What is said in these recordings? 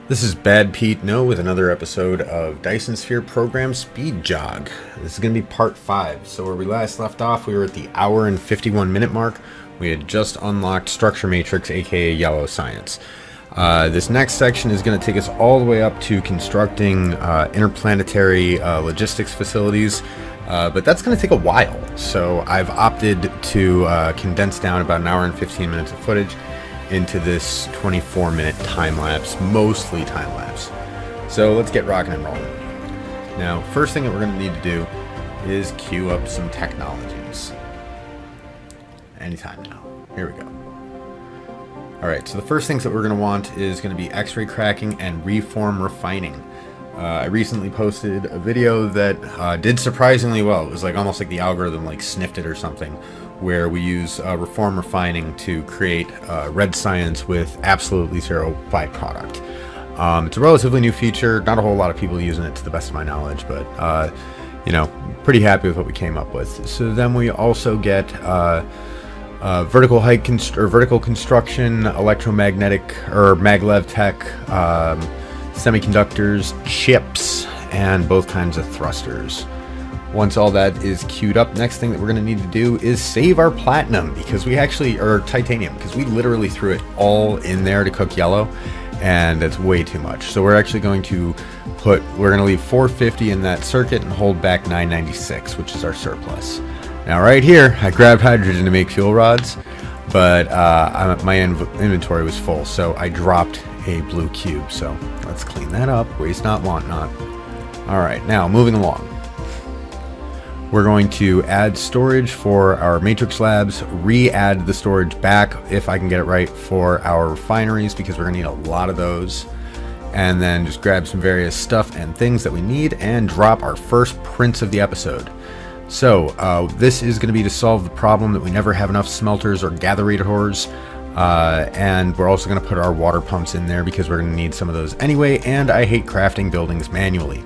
This is Bad Pete No with another episode of Dyson Sphere Program Speed Jog. This is going to be part 5. So where we last left off, we were at the hour and 51 minute mark. We had just unlocked Structure Matrix, aka Yellow Science. This next section is going to take us all the way up to constructing interplanetary logistics facilities. But that's going to take a while. So I've opted to condense down about an hour and 15 minutes of footage into this 24-minute time-lapse, mostly time-lapse. So let's get rocking and rolling. Now, first thing that we're going to need to do is queue up some technologies. Anytime now. Here we go. Alright, so the first things that we're going to want is going to be X-ray cracking and reform refining. I recently posted a video that did surprisingly well. It was like almost like the algorithm like sniffed it or something, where we use reform refining to create red science with absolutely zero byproduct. It's a relatively new feature. Not a whole lot of people using it to the best of my knowledge, but you know, pretty happy with what we came up with. So then we also get vertical height vertical construction, electromagnetic or maglev tech, semiconductors, chips, and both kinds of thrusters. Once all that is queued up, next thing that we're going to need to do is save our platinum, because we actually, or titanium, because we literally threw it all in there to cook yellow, and it's way too much. So we're actually going to we're going to leave 450 in that circuit and hold back 996, which is our surplus. Now right here, I grabbed hydrogen to make fuel rods, but my inventory was full, so I dropped a blue cube. So let's clean that up. Waste not, want not. All right, now moving along. We're going to add storage for our matrix labs, re-add the storage back, if I can get it right, for our refineries, because we're going to need a lot of those. And then just grab some various stuff and things that we need and drop our first prints of the episode. So this is going to be to solve the problem that we never have enough smelters or gatherators. And we're also going to put our water pumps in there because we're going to need some of those anyway. And I hate crafting buildings manually.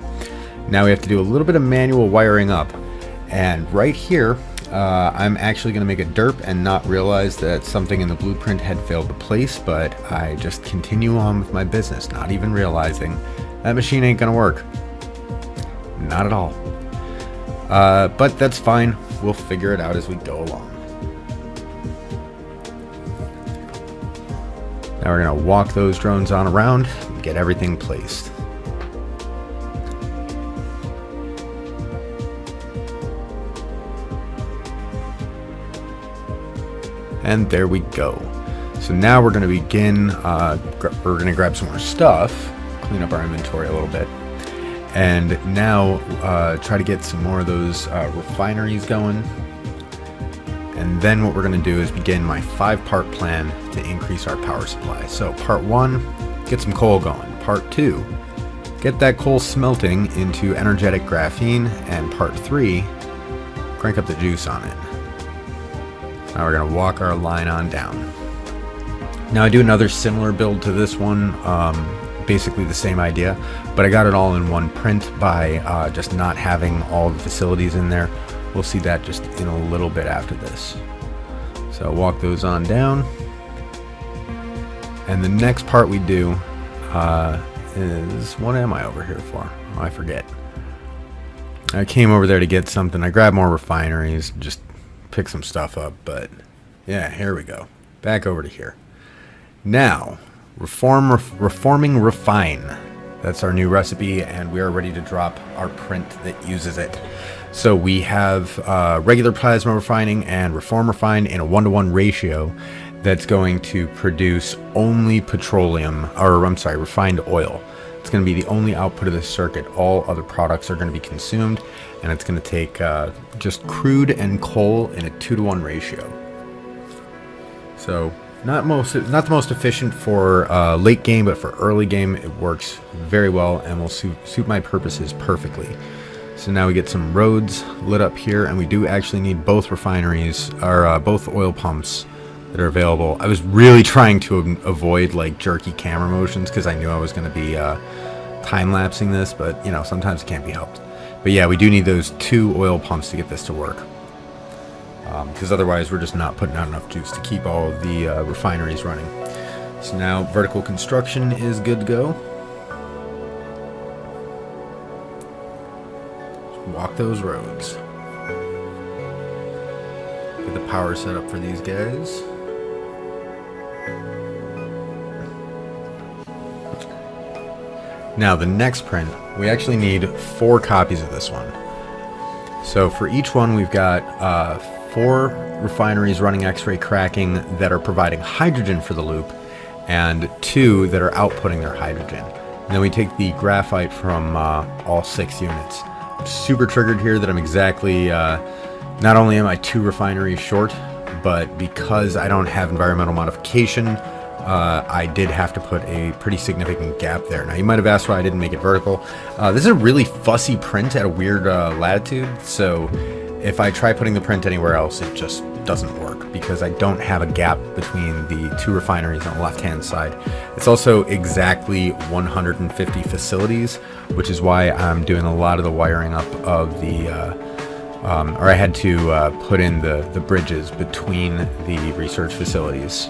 Now we have to do a little bit of manual wiring up. And right here, I'm actually going to make a derp and not realize that something in the blueprint had failed to place, but I just continue on with my business, not even realizing that machine ain't going to work. Not at all. But that's fine. We'll figure it out as we go along. Now we're going to walk those drones on around and get everything placed. And there we go. So now we're going to begin, we're going to grab some more stuff, clean up our inventory a little bit, and now try to get some more of those refineries going. And then what we're going to do is begin my 5-part plan to increase our power supply. So part 1, get some coal going. Part 2, get that coal smelting into energetic graphene. And part 3, crank up the juice on it. Now we're going to walk our line on down. Now I do another similar build to this one, basically the same idea, but I got it all in one print by just not having all the facilities in there. We'll see that just in a little bit after this. So walk those on down. And the next part we do is, what am I over here for? Oh, I forget. I came over there to get something. I grabbed more refineries, just pick some stuff up, but yeah, here we go. Back over to here. Now, reforming refine. That's our new recipe, and we are ready to drop our print that uses it. So we have regular plasma refining and reform refine in a 1-to-1 ratio that's going to produce only petroleum, or I'm sorry, refined oil. It's going to be the only output of this circuit. All other products are going to be consumed, and it's going to take just crude and coal in a 2-to-1 ratio. So not the most efficient for late game, but for early game it works very well and will suit my purposes perfectly. So now we get some roads lit up here, and we do actually need both refineries, or both oil pumps that are available. I was really trying to avoid like jerky camera motions because I knew I was going to be time-lapsing this, but you know, sometimes it can't be helped. But yeah, we do need those 2 oil pumps to get this to work, because otherwise we're just not putting out enough juice to keep all of the refineries running. So now vertical construction is good to go. walk those roads. Get the power set up for these guys. Now the next print, we actually need 4 copies of this one. So for each one we've got 4 refineries running X-ray cracking that are providing hydrogen for the loop, and 2 that are outputting their hydrogen. And then we take the graphite from all 6 units. I'm super triggered here that I'm exactly, not only am I 2 refineries short, but because I don't have environmental modification, I did have to put a pretty significant gap there. Now you might have asked why I didn't make it vertical. This is a really fussy print at a weird latitude, so if I try putting the print anywhere else, it just doesn't work because I don't have a gap between the 2 refineries on the left-hand side. It's also exactly 150 facilities, which is why I'm doing a lot of the wiring up of the, or I had to put in the bridges between the research facilities.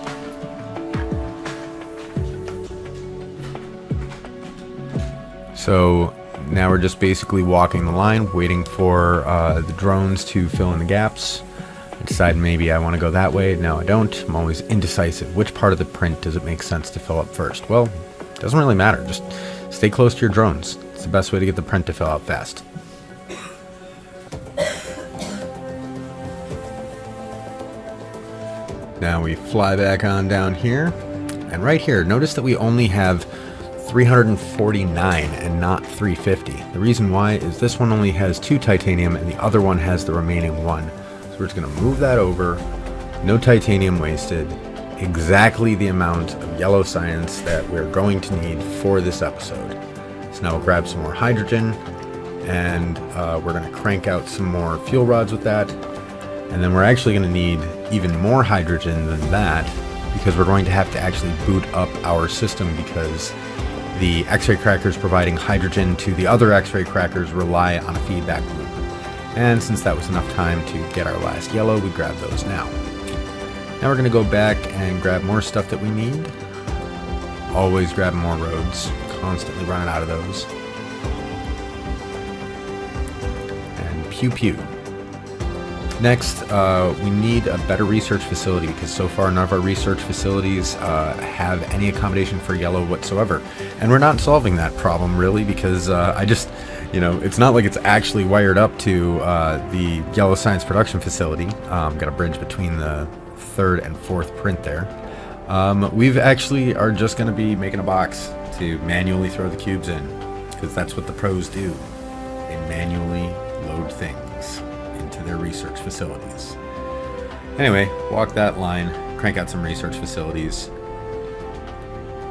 So now we're just basically walking the line, waiting for the drones to fill in the gaps. I decide maybe I want to go that way. No, I don't. I'm always indecisive. Which part of the print does it make sense to fill up first? Well, it doesn't really matter. Just stay close to your drones. It's the best way to get the print to fill out fast. Now we fly back on down here. And right here, notice that we only have 349 and not 350. The reason why is this one only has 2 titanium and the other one has the remaining 1. So we're just going to move that over. No titanium wasted. Exactly the amount of yellow science that we're going to need for this episode. So now we'll grab some more hydrogen and we're going to crank out some more fuel rods with that. And then we're actually going to need even more hydrogen than that because we're going to have to actually boot up our system because the X-ray crackers providing hydrogen to the other X-ray crackers rely on a feedback loop. And since that was enough time to get our last yellow, we grab those now. Now we're going to go back and grab more stuff that we need. Always grabbing more roads, constantly running out of those. And pew pew. Next, we need a better research facility because so far none of our research facilities have any accommodation for yellow whatsoever. And we're not solving that problem really because I just, it's not like it's actually wired up to the yellow science production facility. Got a bridge between the 3rd and 4th print there. We've actually are just going to be making a box to manually throw the cubes in because that's what the pros do. They manually load things into their research facilities. Anyway, walk that line, crank out some research facilities.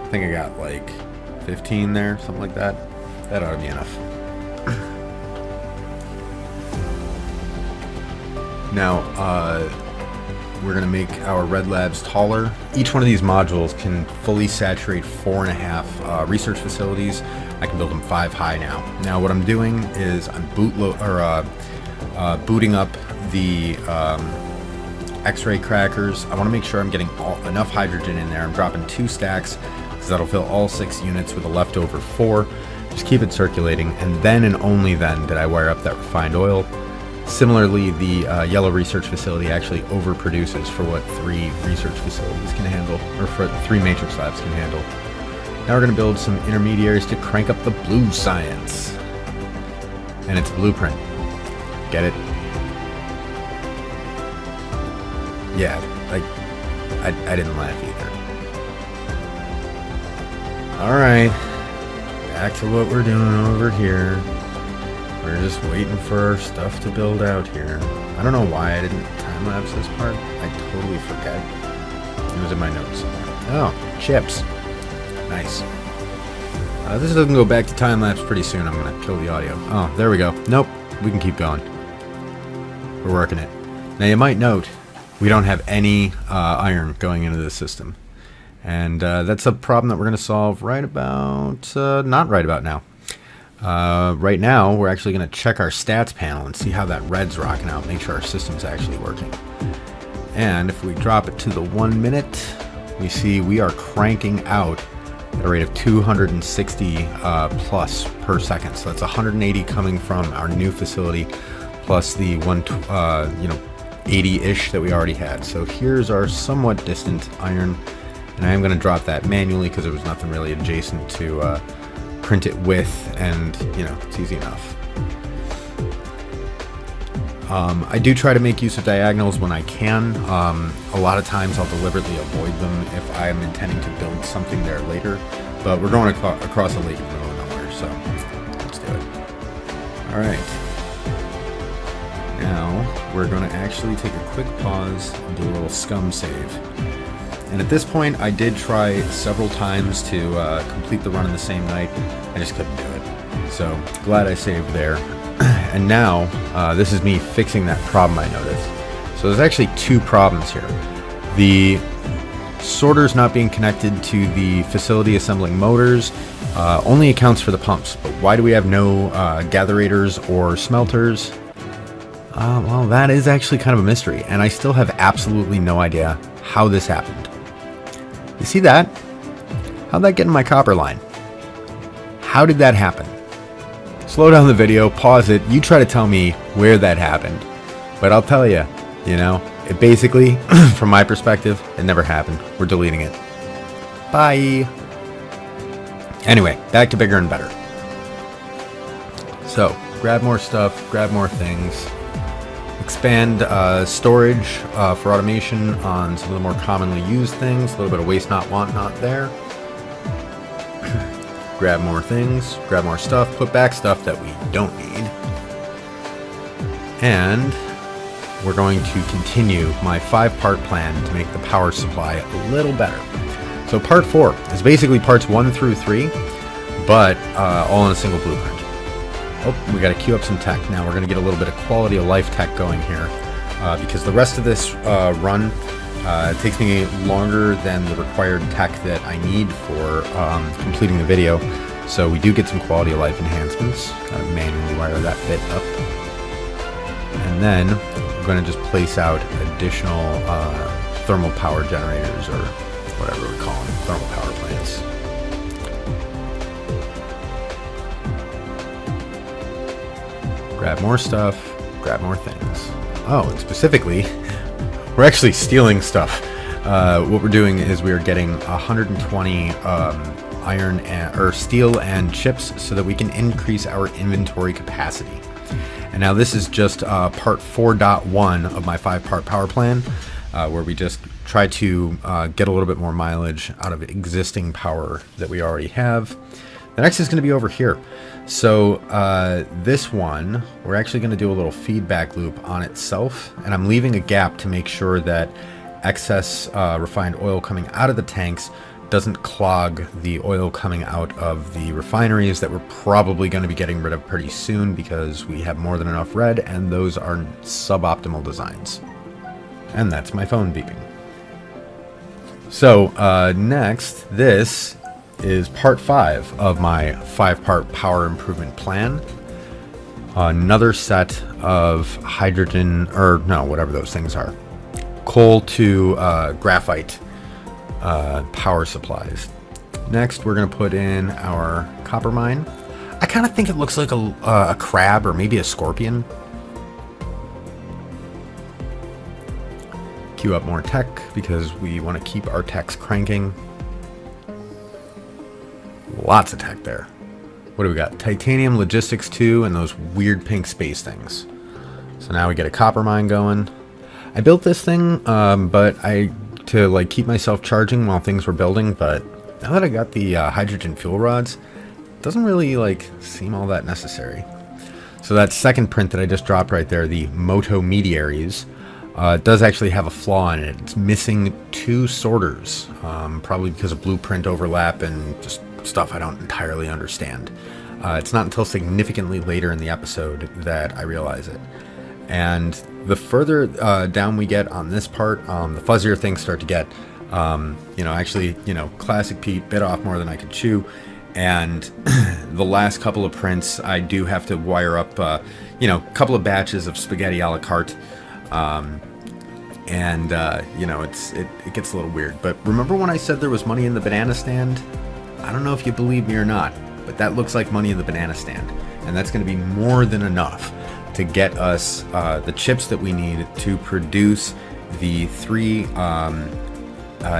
I think I got like 15 there, something like that. That ought to be enough. Now, we're going to make our red labs taller. Each one of these modules can fully saturate 4.5 research facilities. I can build them 5 high now. Now, what I'm doing is I'm booting up the X-ray crackers. I want to make sure I'm getting enough hydrogen in there. I'm dropping 2 stacks because that'll fill all 6 units with a leftover 4. Just keep it circulating, and then and only then did I wire up that refined oil. Similarly, the yellow research facility actually overproduces for what 3 research facilities can handle, or for 3 matrix labs can handle. Now we're going to build some intermediaries to crank up the blue science. And it's a blueprint. Get it? Yeah, I didn't laugh either. Alright, back to what we're doing over here. We're just waiting for our stuff to build out here. I don't know why I didn't time-lapse this part. I totally forgot. It was in my notes somewhere. Oh, chips. Nice. This doesn't go back to time-lapse pretty soon. I'm going to kill the audio. Oh, there we go. Nope, we can keep going. We're working it. Now you might note, we don't have any iron going into this system. And that's a problem that we're going to solve right about, not right about now. Right now, we're actually going to check our stats panel and see how that red's rocking out, make sure our system's actually working. And if we drop it to the 1 minute, we see we are cranking out at a rate of 260 plus per second. So that's 180 coming from our new facility, plus the 80-ish that we already had. So here's our somewhat distant iron, and I am going to drop that manually because there was nothing really adjacent to print it with, and it's easy enough. I do try to make use of diagonals when I can. A lot of times I'll deliberately avoid them if I'm intending to build something there later, but we're going across a lake in the middle of nowhere, so let's do it. Alright, now we're going to actually take a quick pause and do a little scum save. And at this point I did try several times to complete the run in the same night. I just couldn't do it, so glad I saved there. And now, this is me fixing that problem I noticed. So there's actually two problems here. The sorters not being connected to the facility assembling motors only accounts for the pumps. But why do we have no gatherators or smelters? Well, that is actually kind of a mystery, and I still have absolutely no idea how this happened. You see that? How'd that get in my copper line? How did that happen? Slow down the video, pause it, you try to tell me where that happened. But I'll tell you, it basically, from my perspective, it never happened. We're deleting it. Bye. Anyway, back to bigger and better. So, grab more stuff, grab more things. Expand storage for automation on some of the more commonly used things. A little bit of waste not, want not there. Grab more things, grab more stuff, put back stuff that we don't need. And we're going to continue my 5-part plan to make the power supply a little better. So part 4 is basically parts 1 through 3, but all in a single blueprint. Oh, we got to queue up some tech. Now we're going to get a little bit of quality of life tech going here, because the rest of this run it takes me longer than the required tech that I need for completing the video. So we do get some quality of life enhancements. Gotta manually wire that bit up. And then we're going to just place out additional thermal power generators, or whatever we call them, thermal power plants. Grab more stuff, grab more things. Oh, and specifically, we're actually stealing stuff. What we're doing is we are getting 120 iron or steel and chips so that we can increase our inventory capacity. And now this is just part 4.1 of my 5-part power plan, where we just try to get a little bit more mileage out of existing power that we already have. The next is going to be over here. So this one, we're actually going to do a little feedback loop on itself, and I'm leaving a gap to make sure that excess refined oil coming out of the tanks doesn't clog the oil coming out of the refineries that we're probably going to be getting rid of pretty soon, because we have more than enough red, and those are suboptimal designs. And that's my phone beeping. So next, this is part 5 of my 5-part power improvement plan. Another set of hydrogen, or no, whatever those things are, coal to graphite power supplies. Next, we're going to put in our copper mine. I kind of think it looks like a crab, or maybe a scorpion. Queue up more tech because we want to keep our techs cranking. Lots of tech there. What do we got? Titanium Logistics 2 and those weird pink space things. So now we get a copper mine going. I built this thing, but to like keep myself charging while things were building. But now that I got the hydrogen fuel rods, it doesn't really like seem all that necessary. So that second print that I just dropped right there, the Intermediaries, does actually have a flaw in it. It's missing 2 sorters, probably because of blueprint overlap and just stuff I don't entirely understand. It's not until significantly later in the episode that I realize it. And the further down we get on this part, the fuzzier things start to get. Classic Pete bit off more than I could chew. And the last couple of prints, I do have to wire up, a couple of batches of spaghetti a la carte. It gets a little weird. But remember when I said there was money in the banana stand? I don't know if you believe me or not, but that looks like money in the banana stand. And that's going to be more than enough to get us the chips that we need to produce the 3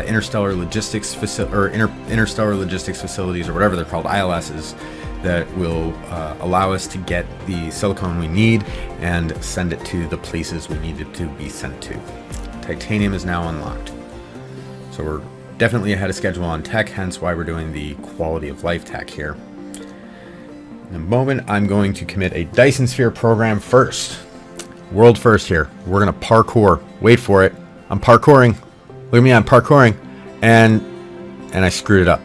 interstellar logistics interstellar logistics facilities, or whatever they're called, ILSs, that will allow us to get the silicone we need and send it to the places we need it to be sent to. Titanium is now unlocked. So we're definitely ahead of schedule on tech, hence why we're doing the quality of life tech here. In a moment, I'm going to commit a Dyson sphere program first. World first here. We're going to parkour. Wait for it. I'm parkouring. Look at me, I'm parkouring. And I screwed it up.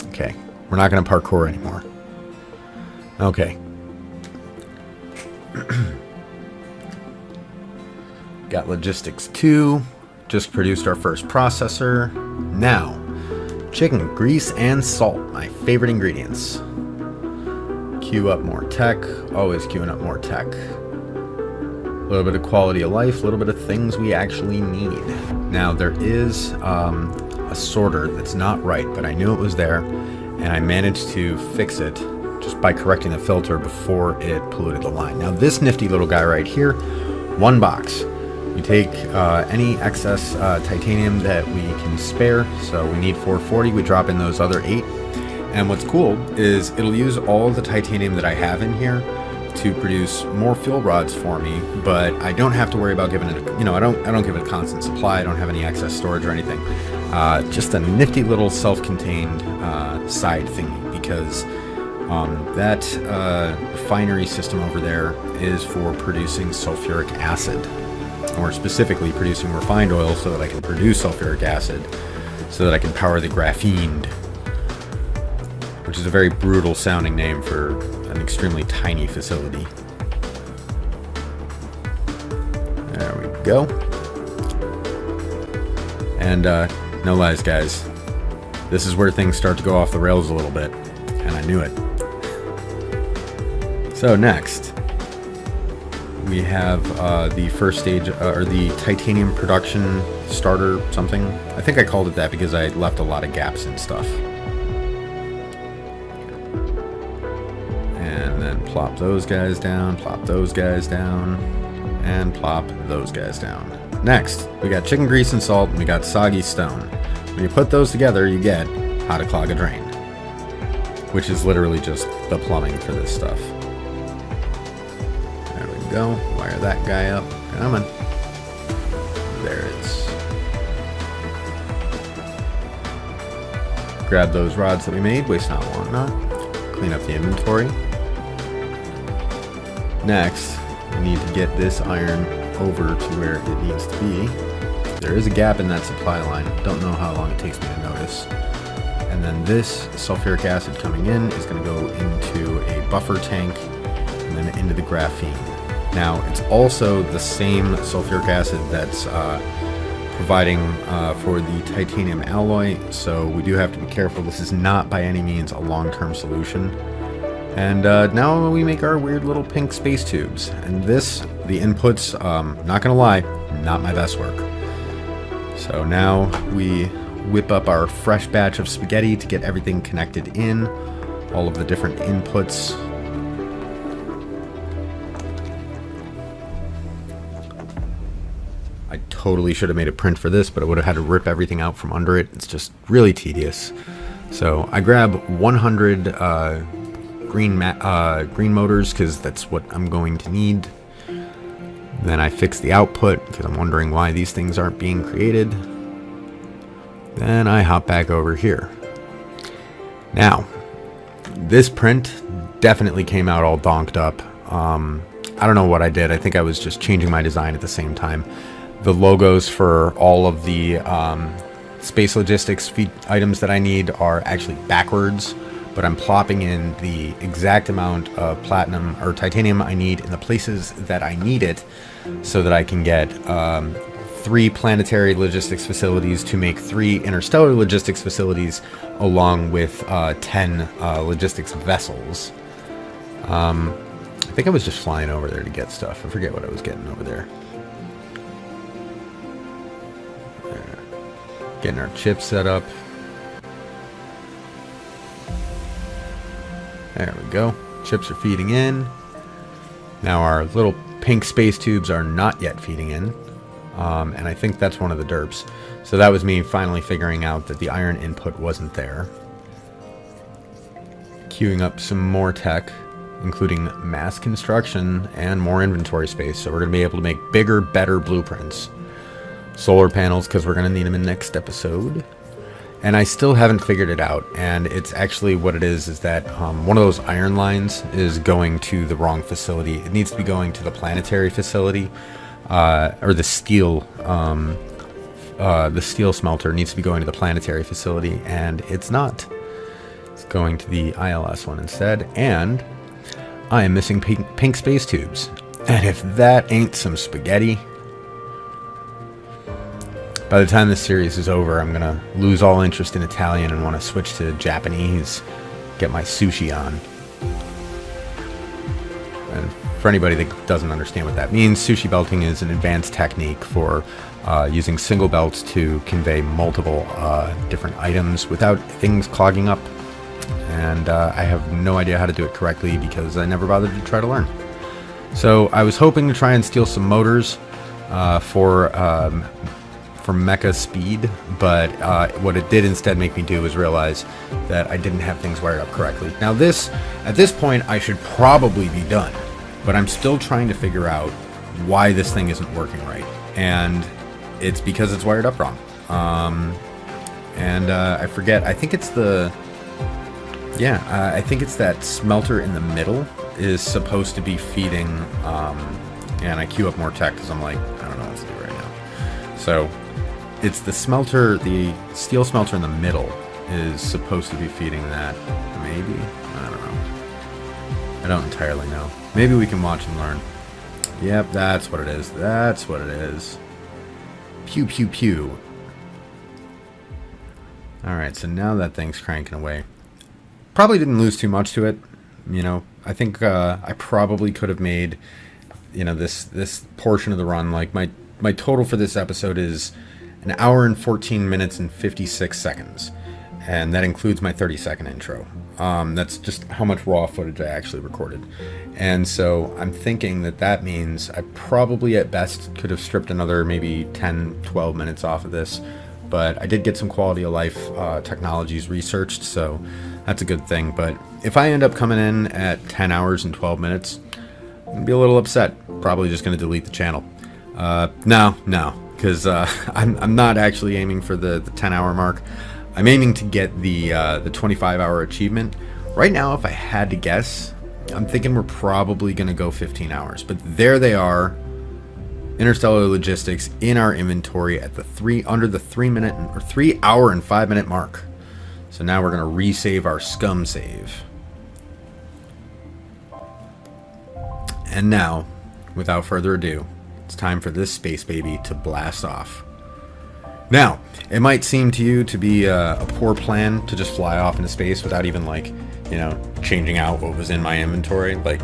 Okay, we're not going to parkour anymore. Okay. Got logistics 2. Just produced our first processor. Now, chicken, grease, and salt. My favorite ingredients. Queue up more tech. Always queuing up more tech. A little bit of quality of life. A little bit of things we actually need. Now, there is a sorter that's not right, but I knew it was there, and I managed to fix it just by correcting the filter before it polluted the line. Now this nifty little guy right here, 1 box. We take any excess titanium that we can spare, so we need 440, we drop in those other 8. And what's cool is it'll use all the titanium that I have in here to produce more fuel rods for me, but I don't have to worry about giving it, I don't give it a constant supply, I don't have any excess storage or anything. Just a nifty little self-contained side thingy, because that refinery system over there is for producing sulfuric acid, or specifically producing refined oil so that I can produce sulfuric acid, so that I can power the graphene, which is a very brutal sounding name for an extremely tiny facility. There we go. And no lies, guys, this is where things start to go off the rails a little bit, and I knew it. So next, we have the first stage, or the titanium production starter something. I think I called it that because I left a lot of gaps and stuff. And then plop those guys down, plop those guys down, and plop those guys down. Next, we got chicken grease and salt, and we got soggy stone. When you put those together, you get how to clog a drain, which is literally just the plumbing for this stuff. Go wire that guy up. Come on. There it is. Grab those rods that we made. Waste not, want not. Clean up the inventory. Next, we need to get this iron over to where it needs to be. There is a gap in that supply line. Don't know how long it takes me to notice. And then this sulfuric acid coming in is going to go into a buffer tank and then into the graphene. Now, it's also the same sulfuric acid that's providing for the titanium alloy, so we do have to be careful. This is not by any means a long-term solution. And now we make our weird little pink space tubes. And this, the inputs, not gonna lie, not my best work. So now we whip up our fresh batch of spaghetti to get everything connected in, all of the different inputs. I totally should have made a print for this, but I would have had to rip everything out from under it. It's just really tedious. So I grab 100 green motors, because that's what I'm going to need. Then I fix the output, because I'm wondering why these things aren't being created. Then I hop back over here. Now, this print definitely came out all donked up. I don't know what I did. I think I was just changing my design at the same time. The logos for all of the space logistics items that I need are actually backwards, but I'm plopping in the exact amount of platinum or titanium I need in the places that I need it, so that I can get 3 planetary logistics facilities to make 3 interstellar logistics facilities, along with 10 logistics vessels. I think I was just flying over there to get stuff. I forget what I was getting over there. Getting our chips set up. There we go. Chips are feeding in. Now our little pink space tubes are not yet feeding in. And I think that's one of the derps. So that was me finally figuring out that the iron input wasn't there. Queuing up some more tech, including mass construction and more inventory space. So we're going to be able to make bigger, better blueprints. Solar panels, because we're going to need them in next episode. And I still haven't figured it out. And it's actually what it is that one of those iron lines is going to the wrong facility. It needs to be going to the planetary facility. Or the steel smelter needs to be going to the planetary facility, and it's not. It's going to the ILS one instead, and I am missing pink space tubes. And if that ain't some spaghetti, by the time this series is over, I'm gonna lose all interest in Italian and want to switch to Japanese, get my sushi on. And for anybody that doesn't understand what that means, sushi belting is an advanced technique for using single belts to convey multiple different items without things clogging up. And I have no idea how to do it correctly because I never bothered to try to learn. So I was hoping to try and steal some motors for mecha speed, but what it did instead make me do was realize that I didn't have things wired up correctly. Now at this point, I should probably be done. But I'm still trying to figure out why this thing isn't working right. And it's because it's wired up wrong. I forget. I think it's I think it's that smelter in the middle is supposed to be feeding. And I queue up more tech because I'm like, I don't know what to do right now. So it's the smelter, the steel smelter in the middle is supposed to be feeding that. Maybe? I don't know. I don't entirely know. Maybe we can watch and learn. Yep, that's what it is. That's what it is. Pew, pew, pew. Alright, so now that thing's cranking away. Probably didn't lose too much to it. You know, I think I probably could have made, you know, this portion of the run. Like, my total for this episode is 1 hour and 14 minutes and 56 seconds. And that includes my 30-second intro. That's just how much raw footage I actually recorded. And so I'm thinking that means I probably at best could have stripped another maybe 10, 12 minutes off of this. But I did get some quality of life technologies researched, so that's a good thing. But if I end up coming in at 10 hours and 12 minutes, I'm going to be a little upset. Probably just going to delete the channel. No, because I'm not actually aiming for the 10-hour mark. I'm aiming to get the 25-hour achievement. Right now, if I had to guess, I'm thinking we're probably going to go 15 hours. But there they are, Interstellar Logistics in our inventory at under the 3 hour and 5 minute mark. So now we're going to resave our Scum Save. And now, without further ado, it's time for this space baby to blast off. Now, it might seem to you to be a poor plan to just fly off into space without even, like, you know, changing out what was in my inventory. Like,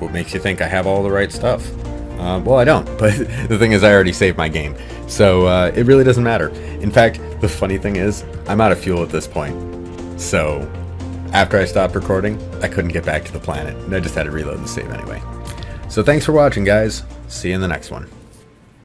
what makes you think I have all the right stuff? Well, I don't, but the thing is I already saved my game, so it really doesn't matter. In fact, the funny thing is, I'm out of fuel at this point. So, after I stopped recording, I couldn't get back to the planet, and I just had to reload the save anyway. So thanks for watching, guys. See you in the next one.